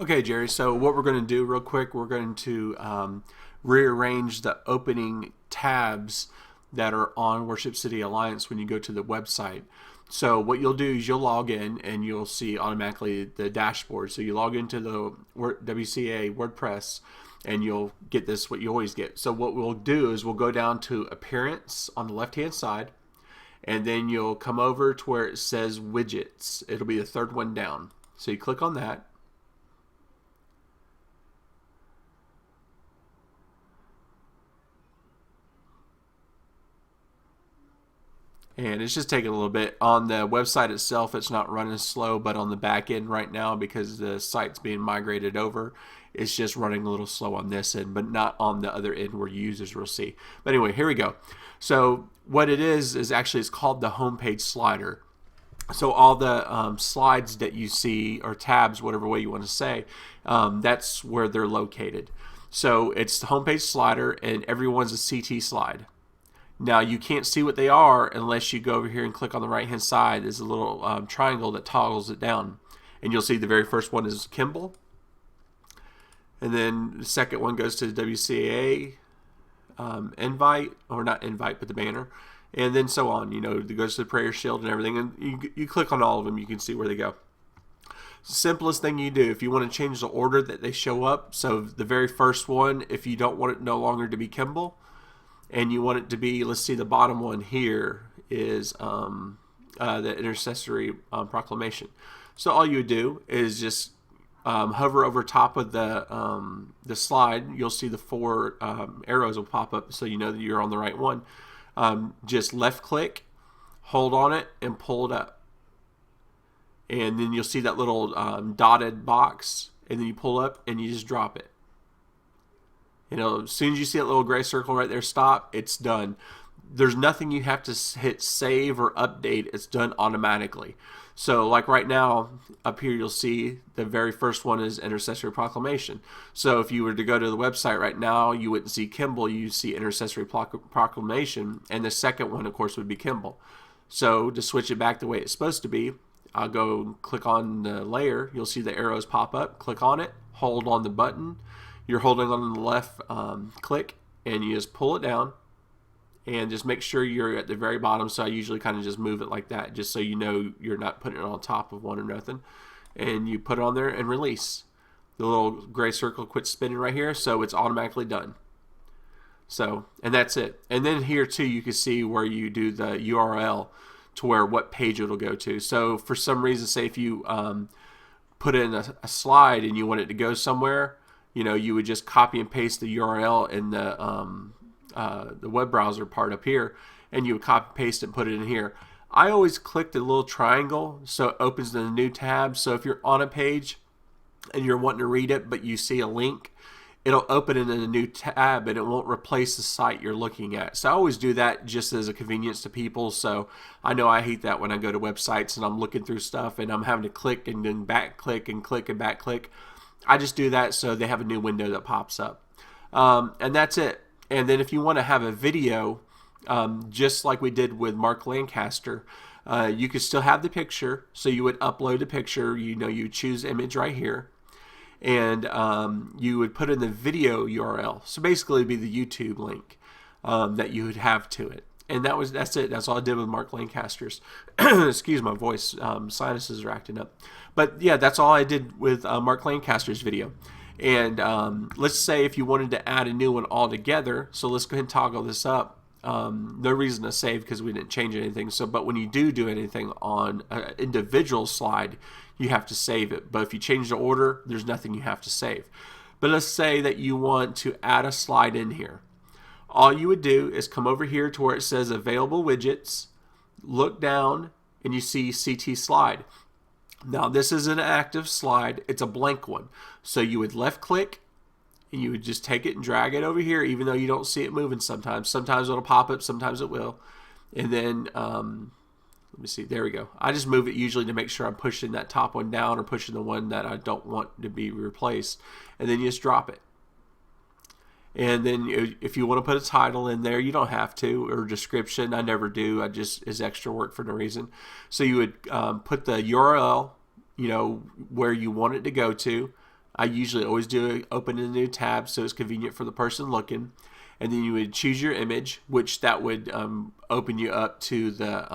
Okay, Jerry. So what we're going to do real quick, we're going to rearrange the opening tabs that are on Worship City Alliance when you go to the website. So what you'll do is you'll log in and you'll see automatically the dashboard. So you log into the WCA WordPress and you'll get this, what you always get. So what we'll do is we'll go down to Appearance on the left-hand side, and then you'll come over to where it says Widgets. It'll be the third one down. So you click on that. And it's just taking a little bit. On the website itself, it's not running slow, but on the back end right now, because the site's being migrated over, it's just running a little slow on this end, but not on the other end where users will see. But anyway, here we go. So what it is actually it's called the homepage slider. So all the slides that you see, or tabs, whatever way you want to say, that's where they're located. So it's the homepage slider, and everyone's a CT slide. Now you can't see what they are unless you go over here and click on the right hand side. There's a little triangle that toggles it down, and you'll see the very first one is Kimball, and then the second one goes to the WCAA invite, or not invite, but the banner, and then so on. You know, it goes to the prayer shield and everything, and you click on all of them, you can see where they go. Simplest thing you do if you want to change the order that they show up. So the very first one, if you don't want it no longer to be Kimball, and you want it to be, let's see, the bottom one here is the intercessory proclamation. So all you would do is just hover over top of the slide. You'll see the four arrows will pop up, so you know that you're on the right one. Just left click, hold on it, and pull it up. And then you'll see that little dotted box, and then you pull up and you just drop it. You know, as soon as you see that little gray circle right there, stop, it's done. There's nothing you have to hit save or update. It's done automatically. So like right now, up here you'll see the very first one is Intercessory Proclamation. So if you were to go to the website right now, you wouldn't see Kimball, you see Intercessory Proclamation, and the second one, of course, would be Kimball. So to switch it back the way it's supposed to be, I'll go click on the layer. You'll see the arrows pop up. Click on it, hold on the button. You're holding on the left click, and you just pull it down, and just make sure you're at the very bottom. So I usually kind of just move it like that, just so you know you're not putting it on top of one or nothing. And you put it on there and release. The little gray circle quits spinning right here, so it's automatically done. So, and that's it. And then here too, you can see where you do the URL to where what page it'll go to. So for some reason, say if you put in a slide and you want it to go somewhere, you know, you would just copy and paste the URL in the web browser part up here, and you would copy paste it and put it in here. I always click the little triangle so it opens the new tab. So if you're on a page and you're wanting to read it, but you see a link, it'll open it in a new tab and it won't replace the site you're looking at. So I always do that just as a convenience to people. So I know I hate that when I go to websites and I'm looking through stuff and I'm having to click and then back click and click and back click. I just do that so they have a new window that pops up. And that's it. And then if you want to have a video, just like we did with Mark Lancaster, you could still have the picture. So you would upload a picture, you know, you choose image right here, and you would put in the video URL. So basically it'd be the YouTube link that you would have to it. And that's it. That's all I did with Mark Lancaster's. Excuse my voice. Sinuses are acting up. But yeah, that's all I did with Mark Lancaster's video. And let's say if you wanted to add a new one altogether. So let's go ahead and toggle this up. No reason to save because we didn't change anything. So, but when you do anything on an individual slide, you have to save it. But if you change the order, there's nothing you have to save. But let's say that you want to add a slide in here. All you would do is come over here to where it says available widgets, look down, and you see CT slide. Now this is an active slide, it's a blank one. So you would left click and you would just take it and drag it over here, even though you don't see it moving sometimes. Sometimes it'll pop up, sometimes it will. And then, let me see, there we go. I just move it usually to make sure I'm pushing that top one down or pushing the one that I don't want to be replaced. And then you just drop it. And then if you want to put a title in there, you don't have to, or description. I never do. I just is extra work for no reason. So you would put the URL, you know, where you want it to go to. I usually always do open a new tab so it's convenient for the person looking. And then you would choose your image, which that would open you up to the,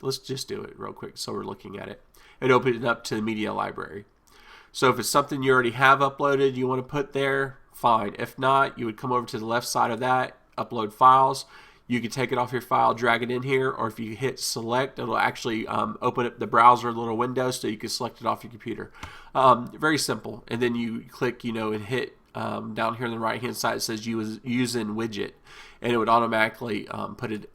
let's just do it real quick so we're looking at it. It opened it up to the media library. So if it's something you already have uploaded you want to put there, fine. If not, you would come over to the left side of that, upload files. You can take it off your file, drag it in here, or if you hit select, it'll actually open up the browser little window so you can select it off your computer. Very simple. And then you click, and hit down here on the right hand side, it says use in widget, and it would automatically put it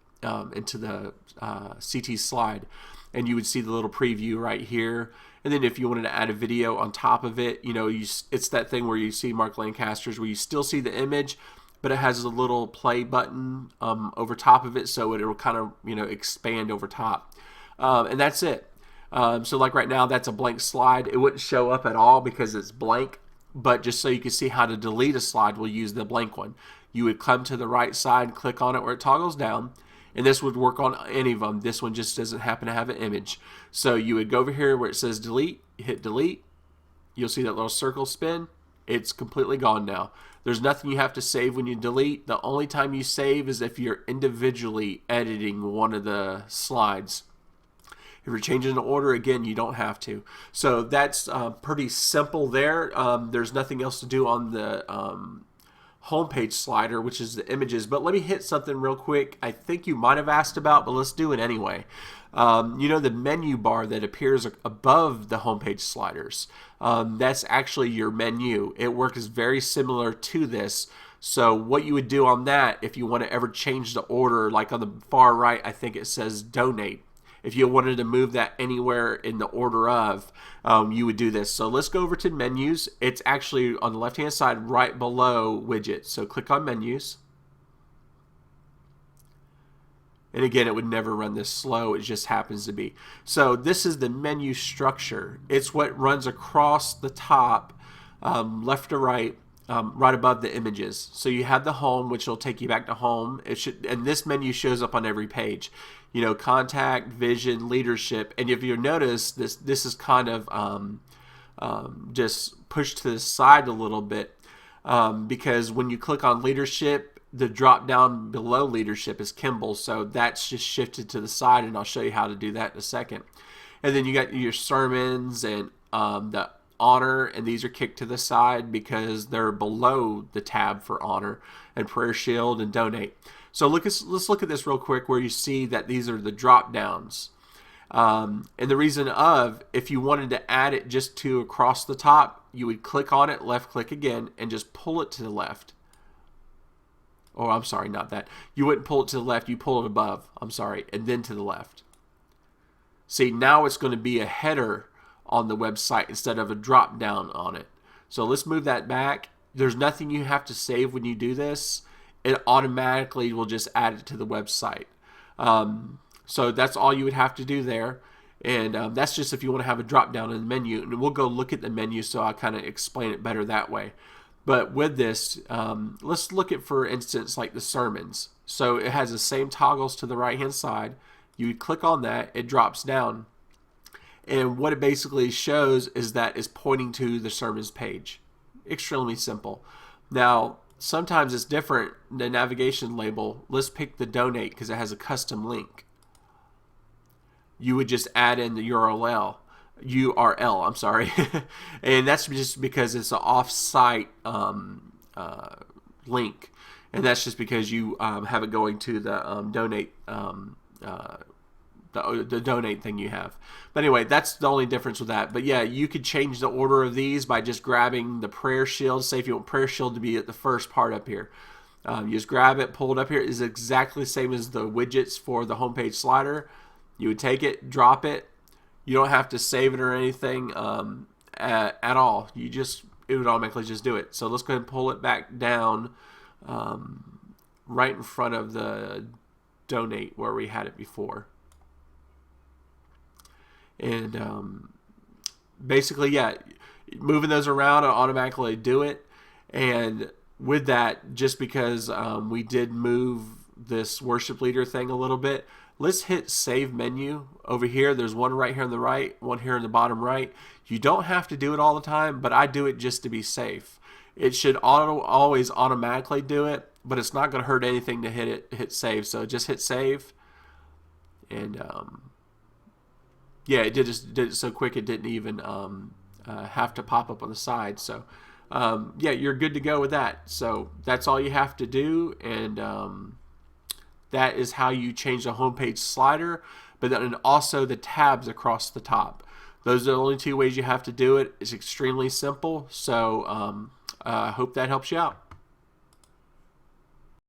into the CT slide, and you would see the little preview right here. And then if you wanted to add a video on top of it, it's that thing where you see Mark Lancaster's where you still see the image, but it has a little play button over top of it, so it'll kind of expand over top, and that's it. So like right now, that's a blank slide. It wouldn't show up at all because it's blank, but just so you can see how to delete a slide, we'll use the blank one. You would come to the right side, click on it where it toggles down, and this would work on any of them. This one just doesn't happen to have an image. So you would go over here where it says delete, hit delete. You'll see that little circle spin. It's completely gone now. There's nothing you have to save when you delete. The only time you save is if you're individually editing one of the slides. If you're changing the order, again, you don't have to. So that's pretty simple there. There's nothing else to do on the homepage slider, which is the images. But let me hit something real quick I think you might have asked about, but let's do it anyway. The menu bar that appears above the homepage sliders, that's actually your menu. It works very similar to this. So what you would do on that, if you want to ever change the order, like on the far right, I think it says donate. If you wanted to move that anywhere in the order of, you would do this. So let's go over to menus. It's actually on the left hand side right below widgets. So click on menus. And again, it would never run this slow. It just happens to be. So this is the menu structure. It's what runs across the top, left to right, right above the images. So you have the home, which will take you back to home. And this menu shows up on every page. Contact, vision, leadership. And if you notice, this is kind of just pushed to the side a little bit because when you click on leadership, the drop down below leadership is Kimball, so that's just shifted to the side, and I'll show you how to do that in a second. And then you got your sermons and the honor, and these are kicked to the side because they're below the tab for honor and prayer shield and donate. So let's look at this real quick where you see that these are the drop downs. And the reason if you wanted to add it just to across the top, you would click on it, left click again, and just pull it to the left. Oh, I'm sorry, not that. You wouldn't pull it to the left, you pull it above, I'm sorry, and then to the left. See, now it's going to be a header on the website instead of a drop down on it. So let's move that back. There's nothing you have to save when you do this. It automatically will just add it to the website. So that's all you would have to do there. And that's just if you want to have a drop down in the menu. And we'll go look at the menu so I'll kind of explain it better that way. But with this, let's look at, for instance, like the sermons. So it has the same toggles to the right-hand side. You would click on that, it drops down. And what it basically shows is that it's pointing to the sermons page. Extremely simple. Now, sometimes it's different. The navigation label, let's pick the donate because it has a custom link. You would just add in the URL, I'm sorry. And that's just because it's an off-site link. And that's just because you have it going to the donate, the donate thing you have. But anyway, that's the only difference with that. But yeah, you could change the order of these by just grabbing the prayer shield. Say if you want prayer shield to be at the first part up here. You just grab it, pull it up here. It's exactly the same as the widgets for the homepage slider. You would take it, drop it. You don't have to save it or anything at all. It would automatically just do it. So let's go ahead and pull it back down right in front of the donate where we had it before. And basically, yeah, moving those around, it'll automatically do it. And with that, just because we did move this worship leader thing a little bit, let's hit save menu over here. There's one right here on the right, one here in the bottom right. You don't have to do it all the time, but I do it just to be safe. It should always automatically do it, but it's not going to hurt anything to hit save. So just hit save, and yeah, it did it so quick it didn't even have to pop up on the side. So yeah, you're good to go with that. So that's all you have to do, and that is how you change the homepage slider, but then also the tabs across the top. Those are the only two ways you have to do it. It's extremely simple. So I hope that helps you out.